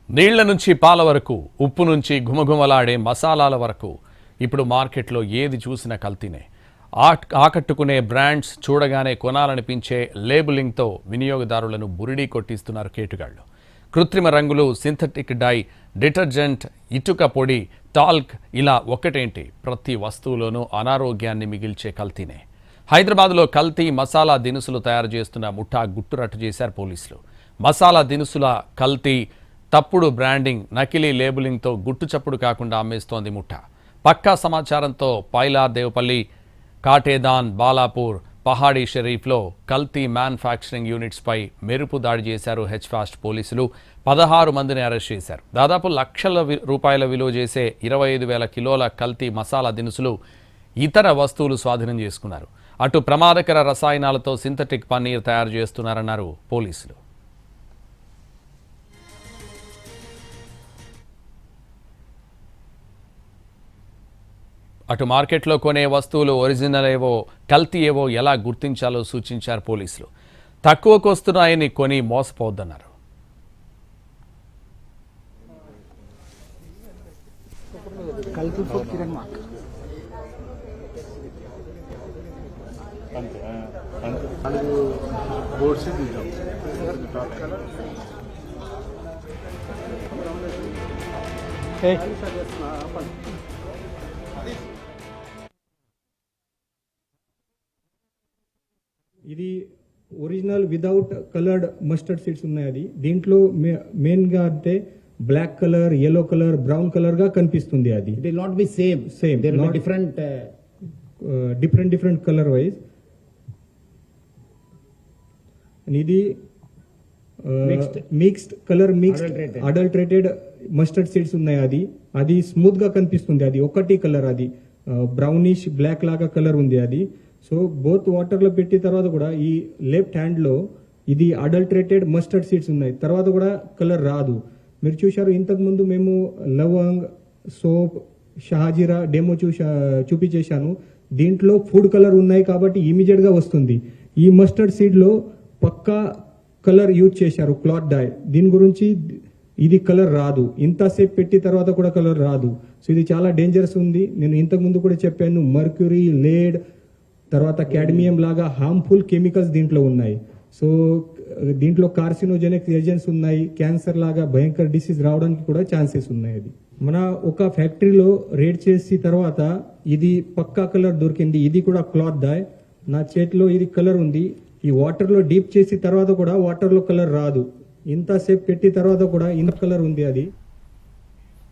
నీళ్ల నుంచి పాల వరకు, ఉప్పు నుంచి ఘుమఘుమలాడే మసాలాల వరకు ఇప్పుడు మార్కెట్లో ఏది చూసినా కల్తీనే. ఆకట్టుకునే బ్రాండ్స్, చూడగానే కొనాలనిపించే లేబులింగ్తో వినియోగదారులను బురిడీ కొట్టిస్తున్నారు కేటుగాళ్లు. కృత్రిమ రంగులు, సింథటిక్ డై, డిటర్జెంట్, ఇటుక పొడి, టాల్క్, ఇలా ఒక్కటేంటి ప్రతి వస్తువులోనూ అనారోగ్యాన్ని మిగిల్చే కల్తీనే. హైదరాబాద్లో కల్తీ మసాలా దినుసులు తయారు చేస్తున్న ముఠా గుట్టురట్టు చేశారు పోలీసులు. మసాలా దినుసుల కల్తీ, తప్పుడు బ్రాండింగ్, నకిలీ లేబులింగ్తో గుట్టుచప్పుడు కాకుండా అమ్మేస్తోంది ముఠా. పక్కా సమాచారంతో పైలాదేవపల్లి, కాటేదాన్, బాలాపూర్, పహాడీ షరీఫ్లో కల్తీ మ్యానుఫ్యాక్చరింగ్ యూనిట్స్పై మెరుపు దాడి చేశారు హెచ్ఫాస్ట్ పోలీసులు. 16 మందిని అరెస్ట్ చేశారు. దాదాపు లక్షల రూపాయల విలువ చేసే 25,000 కిలోల కల్తీ మసాలా దినుసులు, ఇతర వస్తువులు స్వాధీనం చేసుకున్నారు. అటు ప్రమాదకర రసాయనాలతో సింథటిక్ పన్నీర్ తయారు చేస్తున్నారన్నారు పోలీసులు. అటు మార్కెట్లో కొనే వస్తువులు ఒరిజినల్ ఏవో, కల్తీ ఏవో ఎలా గుర్తించాలో సూచించారు పోలీసులు. తక్కువకు వస్తున్నాయని కొని మోసపోవద్దన్నారు. ఇది original without coloured mustard seeds ఉన్నాయి. అది దీంట్లో మెయిన్ గా అంటే black colour, yellow colour, brown colour గా కనిపిస్తుంది. అది they not be same they not different colour wise. ఇది mixed colour, mixed adulterated mustard seeds ఉన్నాయి. అది స్మూత్ గా కనిపిస్తుంది. అది ఒకటి కలర్, అది బ్రౌనిష్ బ్లాక్ లాగా కలర్ ఉంది. అది సో బోత్ వాటర్ లో పెట్టిన తర్వాత కూడా ఈ లెఫ్ట్ హ్యాండ్ లో ఇది అడల్టరేటెడ్ మస్టర్డ్ సీడ్స్ ఉన్నాయి. తర్వాత కూడా కలర్ రాదు. మీరు చూశారు ఇంతకు ముందు మేము లవంగ్, సోప్, షహాజీరా డెమో చూపించేశాను. దీంట్లో ఫుడ్ కలర్ ఉన్నాయి కాబట్టి ఇమీడియట్ గా వస్తుంది. ఈ మస్టర్డ్ సీడ్ లో పక్కా కలర్ యూజ్ చేశారు, క్లాత్ డై. దీని గురించి ఇది కలర్ రాదు. ఇంతసేపు పెట్టిన తర్వాత కూడా కలర్ రాదు. సో ఇది చాలా డేంజరస్ ఉంది. నేను ఇంతకు ముందు కూడా చెప్పాను, మర్క్యూరీ, లేడ్, తర్వాత క్యాడ్మియం లాగా హార్మ్ఫుల్ కెమికల్స్ దీంట్లో ఉన్నాయి. సో దీంట్లో కార్సినోజెనిక్ ఏజెంట్స్ ఉన్నాయి. క్యాన్సర్ లాగా భయంకర డిసీజ్ రావడానికి కూడా ఛాన్సెస్ ఉన్నాయి. అది మన ఒక ఫ్యాక్టరీలో రేడ్ చేసిన తర్వాత ఇది పక్కా కలర్ దొరికింది. ఇది కూడా క్లాత్ డై. నా చేతిలో ఇది కలర్ ఉంది. ఈ వాటర్ లో డీప్ చేసిన తర్వాత కూడా వాటర్ లో కలర్ రాదు. ఇంతసేపు పెట్టిన తర్వాత కూడా ఇంత కలర్ ఉంది. అది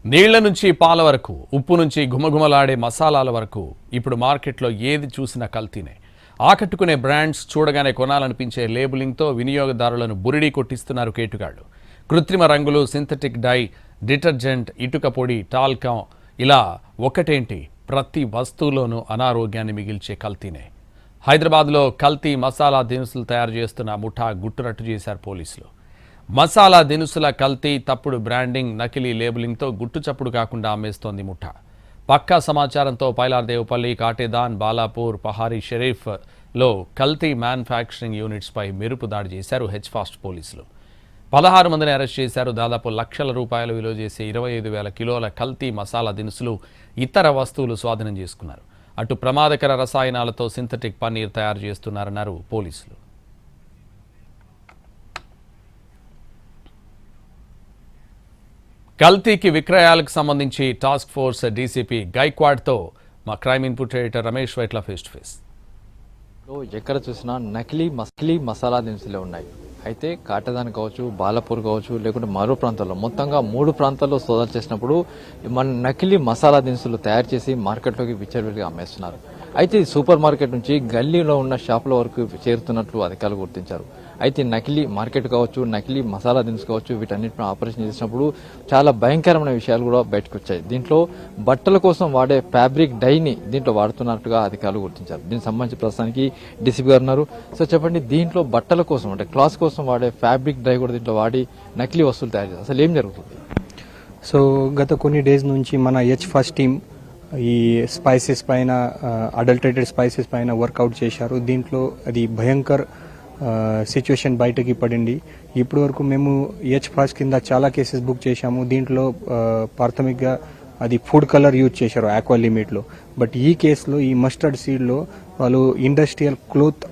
నీళ్ల నుంచి పాల వరకు, ఉప్పు నుంచి ఘుమఘుమలాడే మసాలాల వరకు ఇప్పుడు మార్కెట్లో ఏది చూసినా కల్తీనే. ఆకట్టుకునే బ్రాండ్స్, చూడగానే కొనాలనిపించే లేబులింగ్తో వినియోగదారులను బురిడీ కొట్టిస్తున్నారు కేటుగాళ్లు. కృత్రిమ రంగులు, సింథటిక్ డై, డిటర్జెంట్, ఇటుక పొడి, టాల్కం, ఇలా ఒక్కటేంటి ప్రతి వస్తువులోనూ అనారోగ్యాన్ని మిగిల్చే కల్తీనే. హైదరాబాద్లో కల్తీ మసాలా దినుసులు తయారు చేస్తున్న ముఠా గుట్టురట్టు చేశారు పోలీసులు. మసాలా దినుసుల కల్తీ, తప్పుడు బ్రాండింగ్, నకిలీ లేబులింగ్తో గుట్టుచప్పుడు కాకుండా అమ్మేస్తోంది ముఠా. పక్కా సమాచారంతో పైలాదేవపల్లి, కాటేదాన్, బాలాపూర్, పహారీ షరీఫ్లో కల్తీ మ్యానుఫ్యాక్చరింగ్ యూనిట్స్పై మెరుపు దాడి చేశారు హెచ్ఫాస్ట్ పోలీసులు. 16 మందిని అరెస్ట్ చేశారు. దాదాపు లక్షల రూపాయల విలువ చేసే 25,000 కిలోల కల్తీ మసాలా దినుసులు, ఇతర వస్తువులు స్వాధీనం చేసుకున్నారు. అటు ప్రమాదకర రసాయనాలతో సింథటిక్ పన్నీర్ తయారు చేస్తున్నారన్నారు పోలీసులు. కల్తీకి, విక్రయాలకు సంబంధించి టాస్క్ ఫోర్స్ డీసీపీ గైక్వాడ్తో మా crime input editor Ramesh Vaitla face to face. ఎక్కడ చూసినా నకిలీ మసాలా దినుసులే ఉన్నాయి. అయితే కాటేదాన్ కావచ్చు, బాలాపూర్ కావచ్చు, లేకుంటే మరో ప్రాంతాల్లో, మొత్తంగా 3 ప్రాంతాల్లో సోదాలు చేసినప్పుడు మన నకిలీ మసాలా దినుసులు తయారు చేసి మార్కెట్లోకి విచ్చలవిడిగా అమ్మేస్తున్నారు. అయితే సూపర్ మార్కెట్ నుంచి గల్లీలో ఉన్న షాపుల వరకు చేరుతున్నట్లు అధికారులు గుర్తించారు. అయితే నకిలీ మార్కెట్ కావచ్చు, నకిలీ మసాలా దినుసు కావచ్చు, వీటన్నిటిని ఆపరేషన్ చేసినప్పుడు చాలా భయంకరమైన విషయాలు కూడా బయటకు వచ్చాయి. దీంట్లో బట్టల కోసం వాడే ఫ్యాబ్రిక్ డైని దీంట్లో వాడుతున్నట్టుగా అధికారులు గుర్తించారు. దీనికి సంబంధించి ప్రస్తుతానికి డీసీపీ గారు ఉన్నారు. సో చెప్పండి, దీంట్లో బట్టల కోసం అంటే క్లాత్ కోసం వాడే ఫ్యాబ్రిక్ డై కూడా దీంట్లో వాడి నకిలీ వస్తువులు తయారు చేస్తారు. అసలు ఏం జరుగుతుంది? సో గత కొన్ని డేస్ నుంచి మన హెచ్ఫాస్ట్ టీమ్ ఈ స్పైసెస్ పైన, అడల్టరేటెడ్ స్పైసెస్ పైన వర్కౌట్ చేశారు. దీంట్లో అది భయంకర్ సిచ్యువేషన్ బయటకి పడింది. ఇప్పటి వరకు మేము ఫాస్ట్ కింద చాలా కేసెస్ బుక్ చేశాము. దీంట్లో ప్రాథమికంగా అది ఫుడ్ కలర్ యూజ్ చేశారు ఆక్వా లిమిట్లో. బట్ ఈ కేసులో ఈ మస్టర్డ్ సీడ్లో వాళ్ళు industrial cloth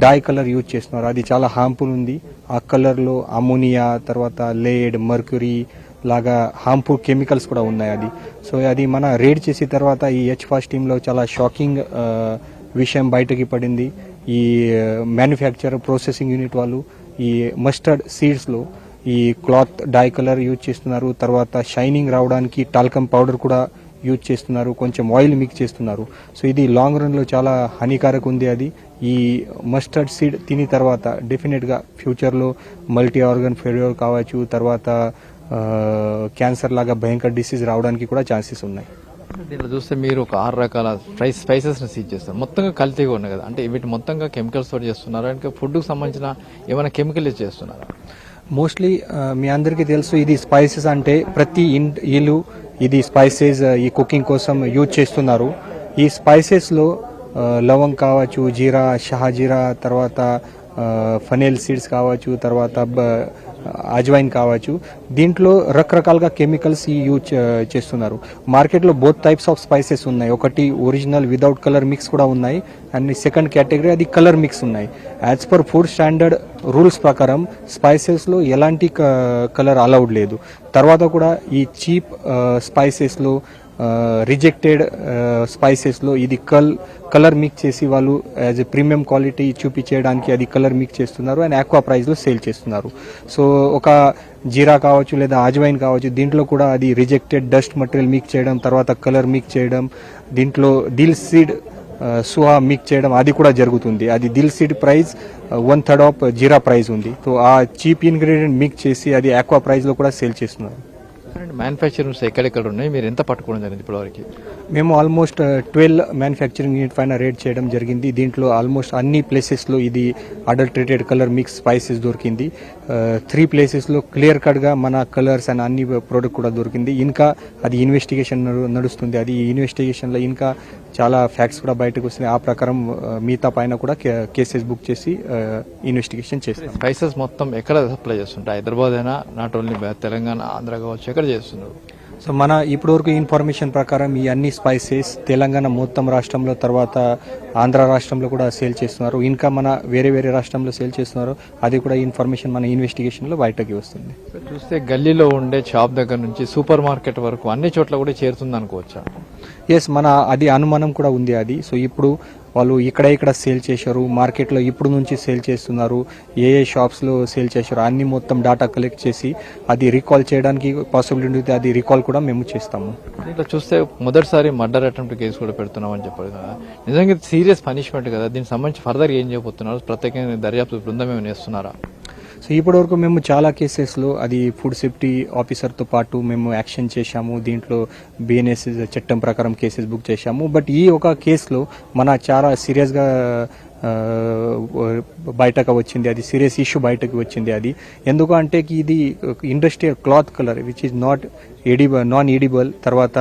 die colour use చేస్తున్నారు. అది చాలా హార్మ్ఫుల్ ఉంది. ఆ కలర్లో అమోనియా, తర్వాత లేడ్, మర్క్యూరీ లాగా హార్మ్ఫుల్ కెమికల్స్ కూడా ఉన్నాయి అది. సో అది మన రేడ్ చేసిన తర్వాత ఈ ఫాస్ట్ టీంలో చాలా షాకింగ్ విషయం బయటకి పడింది. ఈ మ్యానుఫ్యాక్చర్ ప్రాసెసింగ్ యూనిట్ వాళ్ళు ఈ మస్టర్డ్ సీడ్స్లో ఈ క్లాత్ డై కలర్ యూజ్ చేస్తున్నారు. తర్వాత షైనింగ్ రావడానికి టాల్కమ్ పౌడర్ కూడా యూజ్ చేస్తున్నారు, కొంచెం ఆయిల్ మిక్స్ చేస్తున్నారు. సో ఇది లాంగ్ రన్లో చాలా హానికారక ఉంది. అది ఈ మస్టర్డ్ సీడ్ తిని తర్వాత డెఫినెట్గా ఫ్యూచర్లో మల్టీ ఆర్గన్ ఫెయిల్యూర్ కావచ్చు, తర్వాత క్యాన్సర్ లాగా భయంకర డిసీజ్ రావడానికి కూడా ఛాన్సెస్ ఉన్నాయి. దీంట్లో చూస్తే మీరు ఒక 6 రకాల స్పైసెస్ ని సీజ్ చేస్తారు. మొత్తంగా కల్తీగా ఉన్నాయి కదా, అంటే వీటి మొత్తంగా కెమికల్స్ తోటి చేస్తున్నారా, ఇంకా ఫుడ్ కు సంబంధించిన ఏమైనా కెమికల్ చేస్తున్నారా? మోస్ట్లీ మీ అందరికీ తెలుసు, ఇది స్పైసెస్ అంటే ప్రతి ఇల్లు ఇది స్పైసెస్ ఈ కుకింగ్ కోసం యూజ్ చేస్తున్నారు. ఈ స్పైసెస్లో లవంగ్ కావచ్చు, జీరా, షహాజీరా, తర్వాత ఫనెల్ సీడ్స్ కావచ్చు, తర్వాత అజ్వైన్ కావచ్చు, దీంట్లో రకరకాలుగా కెమికల్స్ యూజ్ చేస్తున్నారు. మార్కెట్లో బోత్ టైప్స్ ఆఫ్ స్పైసెస్ ఉన్నాయి. ఒకటి ఒరిజినల్ వితౌట్ కలర్ మిక్స్ కూడా ఉన్నాయి, అండ్ సెకండ్ కేటగిరీ అది కలర్ మిక్స్ ఉన్నాయి. As per food standard rules ప్రకారం స్పైసెస్లో ఎలాంటి కలర్ అలౌడ్ లేదు. తర్వాత కూడా ఈ చీప్ స్పైసెస్లో రిజెక్టెడ్ స్పైసెస్లో ఇది కలర్ మిక్స్ చేసి వాళ్ళు యాజ్ ఎ ప్రీమియం క్వాలిటీ చూపించేయడానికి అది కలర్ మిక్స్ చేస్తున్నారు అండ్ ఆక్వా ప్రైస్లో సేల్ చేస్తున్నారు. సో ఒక జీరా కావచ్చు లేదా అజ్వైన్ కావచ్చు, దీంట్లో కూడా అది రిజెక్టెడ్ డస్ట్ మటీరియల్ మిక్స్ చేయడం, తర్వాత కలర్ మిక్స్ చేయడం, దీంట్లో దిల్ సీడ్ సుహా మిక్స్ చేయడం అది కూడా జరుగుతుంది. అది dill seed price 1/3 of jeera price ఉంది. సో ఆ చీప్ ఇంగ్రీడియంట్ మిక్స్ చేసి అది ఆక్వా ప్రైస్లో కూడా సేల్ చేస్తున్నారు. మ్యానుఫ్యాక్చరింగ్స్ ఎక్కడెక్కడ ఉన్నాయి, మీరు ఎంత పట్టుకోవడం జరిగింది ఇప్పటివరకు? మేము ఆల్మోస్ట్ 12 మ్యానుఫ్యాక్చరింగ్ యూనిట్ పైన రేడ్ చేయడం జరిగింది. దీంట్లో ఆల్మోస్ట్ అన్ని ప్లేసెస్లో ఇది అడల్టరేటెడ్ కలర్ మిక్స్ స్పైసెస్ దొరికింది. 3 ప్లేసెస్లో క్లియర్ కట్గా మన కలర్స్ అండ్ అన్ని ప్రోడక్ట్ కూడా దొరికింది. ఇంకా అది ఇన్వెస్టిగేషన్ నడుస్తుంది. అది ఇన్వెస్టిగేషన్లో ఇంకా చాలా ఫ్యాక్ట్స్ కూడా బయటకు వస్తున్నాయి. ఆ ప్రకారం మిగతా పైన కూడా కేసెస్ బుక్ చేసి ఇన్వెస్టిగేషన్ చేస్తాం. స్పైసెస్ మొత్తం ఎక్కడ సప్లై చేస్తుంటాయి? హైదరాబాద్ అయినా, నాట్ ఓన్లీ తెలంగాణ, ఆంధ్ర కావచ్చు, ఎక్కడ చేస్తున్నారు? సో మన ఇప్పటివరకు ఇన్ఫర్మేషన్ ప్రకారం ఈ అన్ని స్పైసెస్ తెలంగాణ మొత్తం రాష్ట్రంలో, తర్వాత ఆంధ్ర రాష్ట్రంలో కూడా సేల్ చేస్తున్నారు. ఇంకా మన వేరే వేరే రాష్ట్రంలో సేల్ చేస్తున్నారు. అది కూడా ఇన్ఫర్మేషన్ మన ఇన్వెస్టిగేషన్లో బయటకి వస్తుంది. చూస్తే గల్లీలో ఉండే షాప్ దగ్గర నుంచి సూపర్ మార్కెట్ వరకు అన్ని చోట్ల కూడా చేరుతుంది అనుకోవచ్చా? ఎస్, మన అది అనుమానం కూడా ఉంది అది. సో ఇప్పుడు వాళ్ళు ఇక్కడ సేల్ చేశారు, మార్కెట్లో ఇప్పుడు నుంచి సేల్ చేస్తున్నారు, ఏ షాప్స్లో సేల్ చేశారు అన్ని మొత్తం డాటా కలెక్ట్ చేసి అది రీకాల్ చేయడానికి పాసిబిలిటీ ఉంది. అది రీకాల్ కూడా మేము చేస్తాము. ఇట్లా చూస్తే మొదటిసారి మర్డర్ అటెంప్ట్ కేసు కూడా పెడుతున్నామని చెప్పారు కదా, నిజంగా సీరియస్ పనిష్మెంట్ కదా. దీనికి సంబంధించి ఫర్దర్ ఏం చేయబోతున్నారు? ప్రత్యేకంగా దర్యాప్తు బృందం ఏమైనా చేస్తున్నారా? సో ఇప్పటివరకు మేము చాలా కేసెస్లో అది ఫుడ్ సేఫ్టీ ఆఫీసర్తో పాటు మేము యాక్షన్ చేశాము. దీంట్లో బిఎన్ఎస్ చట్టం ప్రకారం కేసెస్ బుక్ చేశాము. బట్ ఈ ఒక కేసులో మన చాలా సీరియస్గా బయటకు వచ్చింది. అది సీరియస్ ఇష్యూ బయటకు వచ్చింది. అది ఎందుకు అంటే ఇది industrial cloth colour which is non edible, తర్వాత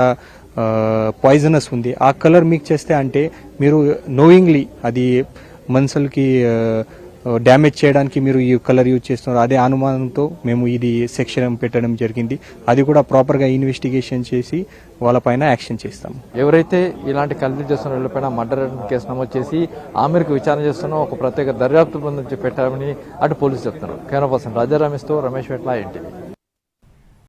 పాయిజనస్ ఉంది. ఆ కలర్ మిక్స్ చేస్తే అంటే మీరు నోయింగ్లీ అది మనుషులకి డ్యామేజ్ చేయడానికి మీరు ఈ కలర్ యూజ్ చేస్తున్నారు. అదే అనుమానంతో మేము ఇది సెక్షన్ పెట్టడం జరిగింది. అది కూడా ప్రాపర్గా ఇన్వెస్టిగేషన్ చేసి వాళ్ళపైన యాక్షన్ చేస్తాము. ఎవరైతే ఇలాంటి కల్తీ చేస్తున్న వాళ్ళపైన మర్డర్ కేసు నమోదు చేసి ఆమెకు విచారణ చేస్తున్న ఒక ప్రత్యేక దర్యాప్తు బృందం పెట్టామని అటు పోలీసులు చెప్తున్నారు. కెమెరా పర్సన్ రాజా రమేష్తో రమేష్ వెట్ల, ఎన్టీవీ.